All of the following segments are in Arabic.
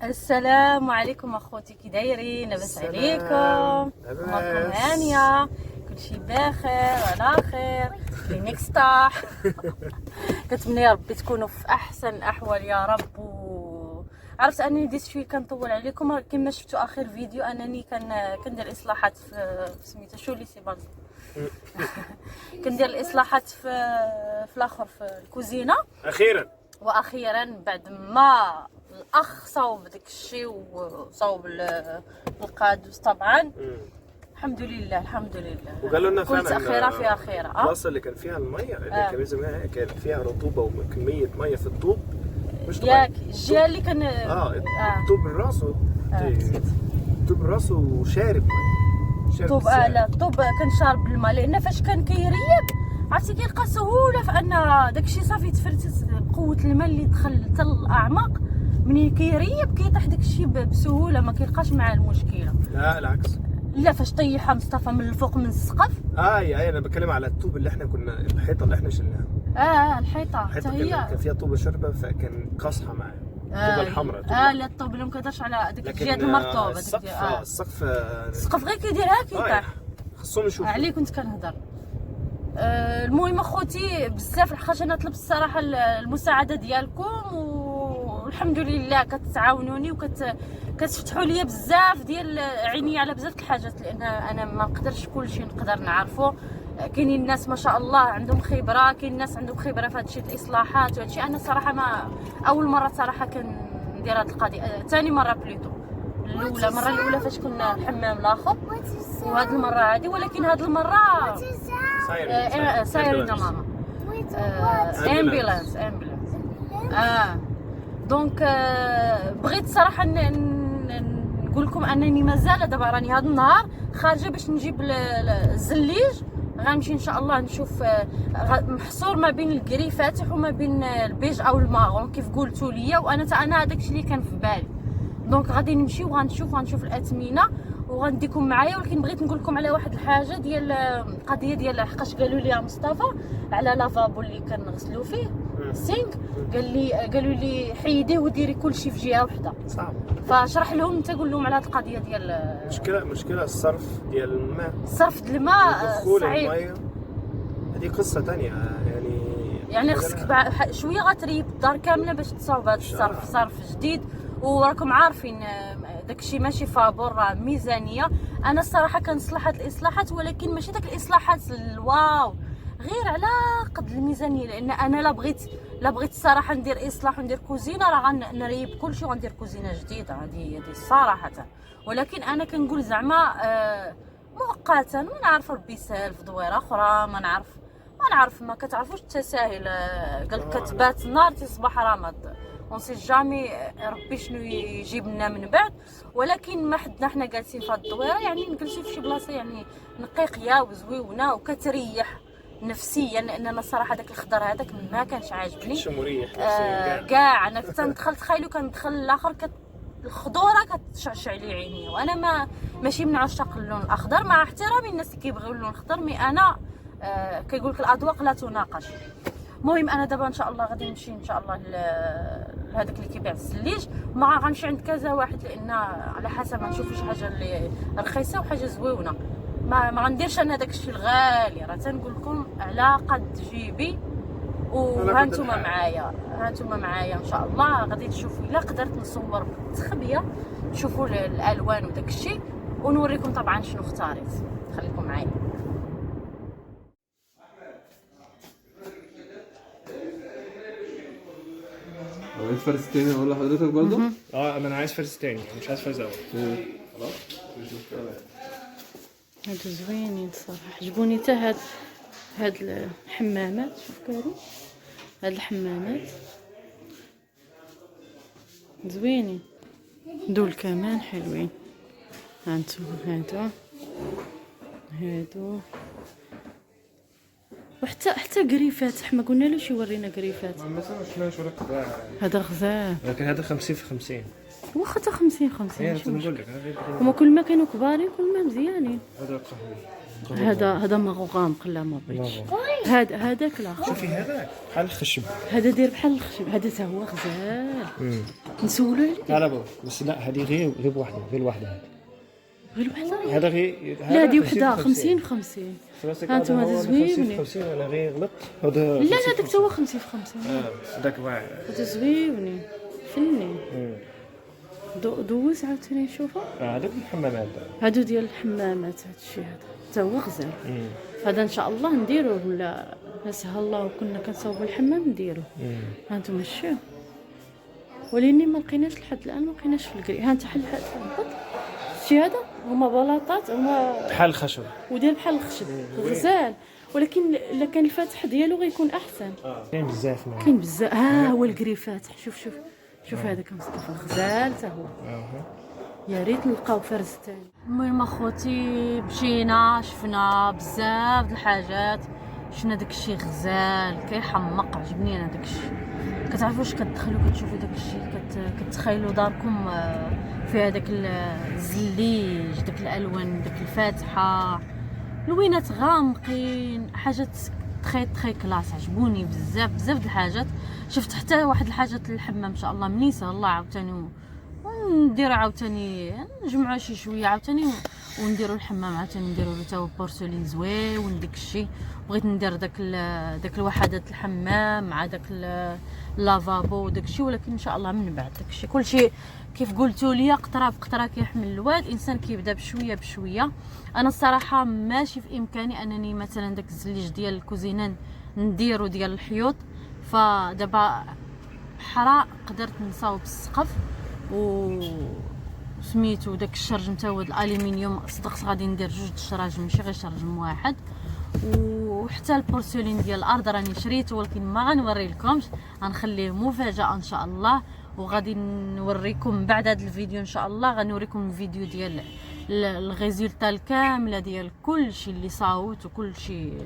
السلام عليكم اخوتي، كي دايرين؟ لاباس عليكم؟ اموركم هانيه؟ كلشي بخير وعلى خير؟ فينيك ستار. كنتمنى يا ربي تكونوا في احسن الاحوال يا رب. عرفت انني ديت شويه كنطول عليكم كما شفتوا اخر فيديو انني كندير اصلاحات في سميتو شو اللي سي باز. كندير الاصلاحات في الاخر في الكوزينه واخيرا بعد ما الاخ صوب داك الشيء وصوب القادوس طبعا. الحمد لله الحمد لله. وقالوا لنا كل فعلا تاخيره فيها خيره. البلاصه اللي كان فيها الميه اللي كان لازم كان فيها رطوبه وكميه ميه في الطوب مش طبيعي. ياك الجهه اللي كان الطوب راسه الطوب راسه شارب ميه الطوب. لا الطوب كان شارب الماء لان فاش كان كيريب عرفتي كيلقى سهوله في ان داكشي صافي تفرتت قوه الماء اللي دخل حتى الاعماق. منين كيريب كيطيح داكشي بسهوله ما كيلقاش معاه المشكله. لا العكس. لا فاش طيحها مصطفى من الفوق من السقف. انا بتكلم على الطوب اللي احنا كنا الحيطه اللي احنا شلناها. الحيطه حتى هي كان فيها طوبه شربه فكان قاصحه معاه. الطوبه الحمراء. لا الطوب اللي ما كيقدرش على ديك الجهه المرطوبه. السقف غير كيديرها كيطيح. خصهم يشوفوا عليه كنت كنهضر. المهم اخوتي بزاف الحاجه انا طلبت الصراحه المساعده ديالكم والحمد لله كتعاونوني كتفتحوا لي بزاف ديال عيني على بزاف الحاجات لان انا ما نقدرش كلشي نقدر نعرفو. كاينين الناس ما شاء الله عندهم خبره، كاين الناس عندهم خبره في هادشي الاصلاحات وهادشي. انا صراحه ما اول مره صراحه كندير هاد القضيه، ثاني مره بليتو. المره الاولى فاش كنا الحمام الاخر وهاد المره عادي، ولكن هاد المره سايرين ماما امبيلانس دونك بغيت صراحه نقول لكم انني مازال دابا راني هذا النهار خارجه باش نجيب الزليج. غنمشي ان شاء الله نشوف محصور ما بين الكري فاتح وما بين البيج او الماغون كيف قلتوا لي، وانا هذاك الشيء اللي كان في بالي. دونك غادي نمشي وغنشوف الاثمنه وغنديكم معايا. ولكن بغيت نقول لكم على واحد الحاجه ديال القضيه ديال حقاش قالوا لي مصطفى على لافابو اللي كنغسلوا فيه السينك. قالوا لي حيديه وديري كلشي في جهه وحده. صعب. فشرح لهم انت قول لهم على هذه القضيه ديال مشكله الصرف ديال الماء. الصرف ديال الماء صعيب. هذه قصه ثانيه يعني خصك شويه غتريب الدار كامله باش تصاوب هذا الصرف. صرف جديد وراكم عارفين داكشي ماشي فابور، راه ميزانيه. انا الصراحه كنصلح هاد الاصلاحات ولكن ماشي داك الاصلاحات الواو، غير على قد الميزانيه. لان انا لا بغيت الصراحه ندير اصلاح وندير كوزينه راه غنريب كلشي وغندير كوزينه جديده. هذه صراحه. ولكن انا كنقول زعما مؤقتا ما نعرف ربي يسهل في دويره اخرى. ما نعرف ما كتعرفوش التساهل. قال كتبات النار تصبح رمض. ونسي جامي ربي شنو يجيب لنا من بعد. ولكن ما حدنا حنا جالسين في هاد الدويره يعني نجلسوا في شي بلاصه يعني نقيقيه وزويونه وكتريح نفسيا. لان انا الصراحه داك الخضر هذاك ما كانش عاجبني. مريح كاع انا كنت ندخل تخيلوا كندخل الاخر الخضوره كتشعشع لي عيني. وانا ماشي من عشاق اللون الاخضر مع احترامي الناس اللي كيبغيو اللون الاخضر. مي انا كيقول لك الاذواق لا تناقش. المهم انا دابا ان شاء الله غادي نمشي ان شاء الله لهذاك اللي كيبيع الزليج. مع غنمشي عند كذا واحد لان على حسب ما نشوف شي حاجه اللي رخيصه وحاجه زويونه. ما غنديرش انا داك الشيء الغالي. راه تنقول لكم على قد جيبي. وهانتوما معايا ان شاء الله غادي تشوفوا الا قدرت نصور بالتخبيه تشوفوا الالوان وداك الشيء ونوريكم طبعا شنو اختاريت. خليكم معايا. عايز فرز تاني اقول لحضرتك برضه؟ انا عايز فرز تاني مش عايز فرز اول. خلاص هادو زوينين صراحه عجبوني. حتى هاد الحمامات شوف كاري. هاد الحمامات زوينين دول كمان حلوين. هانتوما هادو وحتى قريفات. ما قلنا لهش يورينا قريفات. مثلا ما شفناش ولا كبار. هذا غزال لكن هذا 50 في 50. واخا حتى 50 انا نقول لك هما كل ما كانوا كبارين كل ما مزيانين. هذا قهوي هذا مغوغام قلا ما بغيتش. هذاك الاخر شوفي هذا بحال الخشب. هذا داير بحال الخشب. هذا حتى هو غزال. نسولو عليه. لا لا بس لا هذه غير بوحده غير الوحده. غير وحده. هذا غير لا هذه وحده 50 في 50. ها انتم هذا زويونين. 50 انا غير غلط. هذا لا هذاك حتى هو 50 في 50. هذاك واعر. هذا زويونين فني. دوز عاوتاني نشوفه. هذاك الحمامات هادو ديال الحمامات. هذا الشيء هذا حتى هو غزال. هذا ان شاء الله نديروه ولا نسهل الله وكنا كنصاوبوا الحمام نديروه. ها انتم شوفوا ولكن ما لقيناش لحد الان ما لقيناش في الكري. ها انت حل شي هذا هما بلاطات هما بحال الخشب ودير بحال الخشب غزال ولكن الا كان الفاتح ديالو غيكون احسن. كاين بزاف كاين بزاف. ها هو الكري فاتح. شوف هذاك مصطفى غزال حتى هو. يا ريت نلقاو فرز ثاني. المهم اخوتي مشينا شفنا بزاف د الحاجات. شفنا داكشي غزال كيحمق. عجبني انا داكشي. كتعرفوا واش كتدخلوا كتشوفوا داكشي كتخيلوا داركم في هذاك الزليج داك الالوان داك الفاتحه لوينات غامقين حاجات تخي كلاس. عجبوني بزاف د الحاجات. شفت حتى واحد الحاجات الحمام ان شاء الله منيسه الله عاوتاني ندير عاوتاني نجمعوا شي شويه عاوتاني ونديروا الحمام عاوتاني نديروا له تا بورسولين زوين داك الشيء. بغيت ندير داك الوحدات الحمام مع داك اللافابو وداك الشيء ولكن ان شاء الله من بعد داك الشيء كلشي كيف قلتوا لي قطره بقطره كيحمل الواد. الانسان كيبدا بشويه بشويه. انا الصراحه ماشي في امكاني انني مثلا داك الزليج ديال الكوزينه نديرو ديال الحيوط. فدابا حرا قدرت نصاوب السقف و سميتو داك الشرجم تا هو الالومنيوم. صدقت غادي ندير 2 الشراجم ماشي غير شرجم واحد. وحتى البورسولين ديال الارض راني شريته ولكن ما غنوري لكمش غنخليه مفاجاه ان شاء الله. وغادي نوريكم بعد هذا الفيديو ان شاء الله غنوريكم الفيديو ديال الريزولتا الكامله ديال كل شيء اللي صاوت وكل شيء.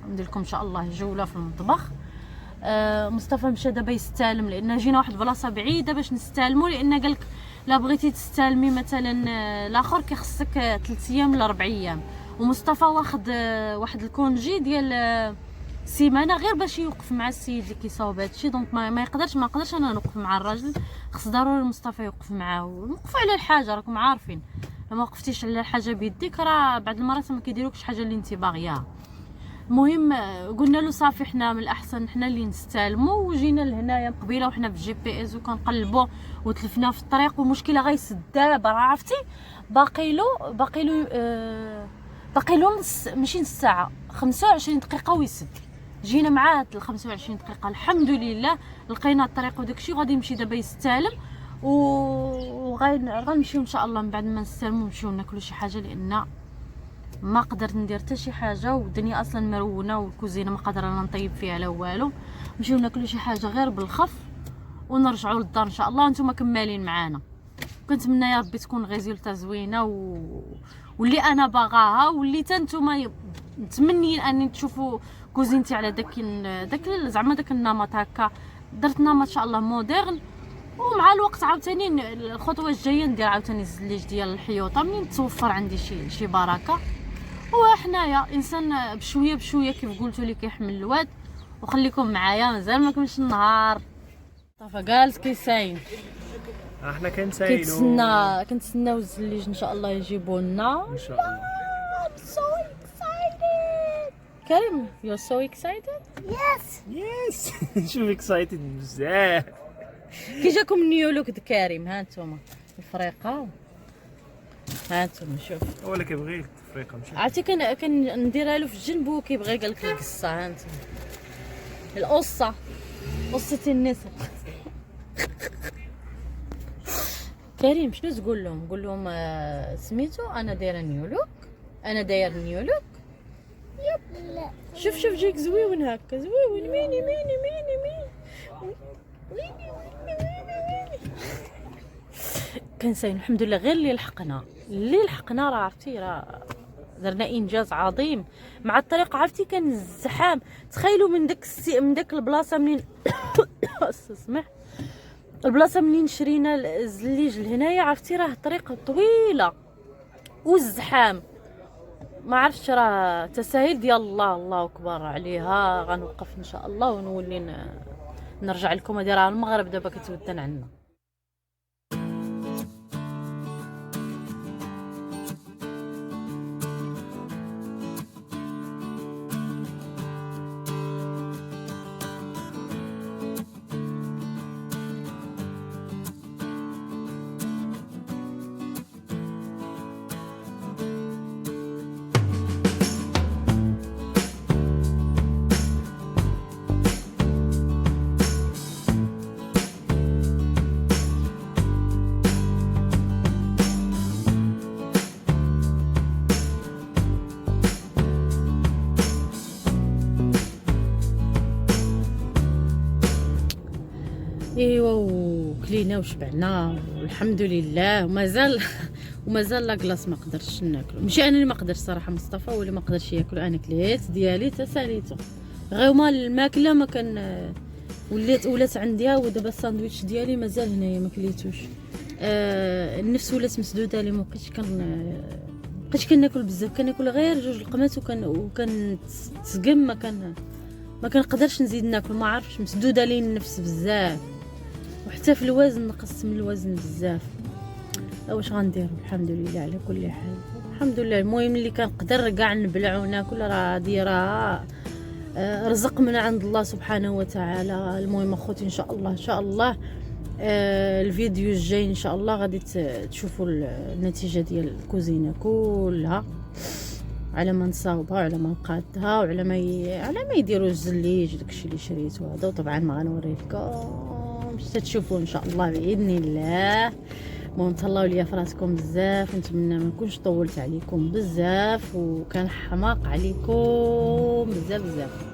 ندير لكم ان شاء الله جوله في المطبخ. مصطفى مشى دابا يستلم لان جينا واحد البلاصه بعيده باش نستلموا لان قالك لا بغيتي تستلمي مثلا الاخر كيخصك 3 ايام ل 4 ايام. ومصطفى واخد واحد الكونجي ديال سيمانه غير باش يوقف مع السيد اللي كيصاوب هادشي. دونك ما نقدرش انا نوقف مع الراجل. خص ضروري مصطفى يوقف معاه ونوقفوا على الحاجه. راكم عارفين لما وقفتيش على الحاجه بيديك راه بعض المرات ما كيديروكش حاجه اللي انت باغياها. المهم قلنا له صافي حنا من الاحسن حنا اللي نستلموا. وجينا لهنايا قبيله وحنا بالجي بي اس وكنقلبوا وتلفنا في الطريق. والمشكله غيسد دابا راه عرفتي باقي له ماشي نص ساعه 25 دقيقه ويسد. جينا معاه 25 دقيقه الحمد لله لقينا الطريق وداكشي. وغادي يمشي دابا يستلم غنمشيو ان شاء الله من بعد ما نستلموا نمشيو ناكلوا شي حاجه لان ما قدرت ندير حتى شي حاجه والدنيا اصلا مرونه والكوزينه ما قادره انا نطيب فيها لا والو. نمشيو ناكلوا شي حاجه غير بالخف ونرجعوا للدار ان شاء الله. وانتم كمالين معانا. كنتمنى يا ربي تكون ريزولتا زوينه واللي انا باغاها واللي حتى نتوما متمنيين اني تشوفوا كوزينتي على داك زعما داك النمط هكا. درت نمط ان شاء الله مودرن. ومع الوقت عاوتاني الخطوه الجايه ندير عاوتاني الزليج ديال الحيوطه منين توفر عندي شي بركه. وحنايا انسان بشويه بشويه كيف قلتوا لي كيحمل الواد. وخليكم معايا مازال ما كملش النهار. صافا جالس كيساين احنا كنتسناو الزليج ان شاء الله يجيبوا لنا ان شاء الله. I'm so excited. كريم you're so excited. يس شوف اكسايتد بزاف. كي جاكم نيولوك د كريم ها نتوما الفريقه ها نتوما شوف. ولا كيبغي التفريقه ماشي عرفتي كنديرها له في الجنب وكيبغي قالك القصه. ها نتوما القصه قصه النسر. كريم شنو تقول لهم؟ قول لهم سميتو انا دايره نيولوك انا داير نيولوك. يب لا شوف جيك زويون هكا زويون ميني كنساين الحمد لله. غير اللي لحقنا راه عرفتي راه درنا انجاز عظيم مع الطريق. عرفتي كان الزحام. تخيلوا من داك البلاصه منين اسمح البلاصه منين شرينا الزليج لهنايا. عرفتي راه الطريق طويله والزحام ما عرفتش راه تساهيل ديال الله اكبر عليها. غنوقف ان شاء الله ونولي نرجع لكم. هادي راه المغرب دابا كتودن عنا. ايوا وكلينا وشبعنا والحمد لله. ومازال لا كلاص ما قدرتش ناكلو. ماشي انا اللي ما قدرتش صراحه، مصطفى هو اللي ما قدرش ياكل. انا كليت ديالي تساليته غير ما الماكله ما كان ولات عندي. ودابا الساندويتش ديالي مازال هنايا ما كليتوش. النفس ولات مسدوده لي، ما بقيتش كناكل بزاف. كناكل غير 2 لقمات وكان تسقم. ما كنقدرش نزيد ناكل، ما عرفتش مسدوده لي النفس بزاف. وحتى في الوزن نقصت من الوزن بزاف. واش غندير؟ الحمد لله على كل حال، الحمد لله. المهم اللي كنقدر كاع نبلع وناكل راه راه رزق من عند الله سبحانه وتعالى. المهم اخوتي ان شاء الله الفيديو الجاي ان شاء الله غادي تشوفوا النتيجه ديال الكوزينه كلها، على ما نصاوبها وعلى ما نقادها وعلى ما يديروا الزليج داكشي اللي شريته هذا. وطبعا ما غنوريكمش، تشوفوا ان شاء الله باذن الله. المهم تهلاو ليا في راسكم بزاف، ونتمنى ما نكونش طولت عليكم بزاف وكان حماق عليكم بزاف.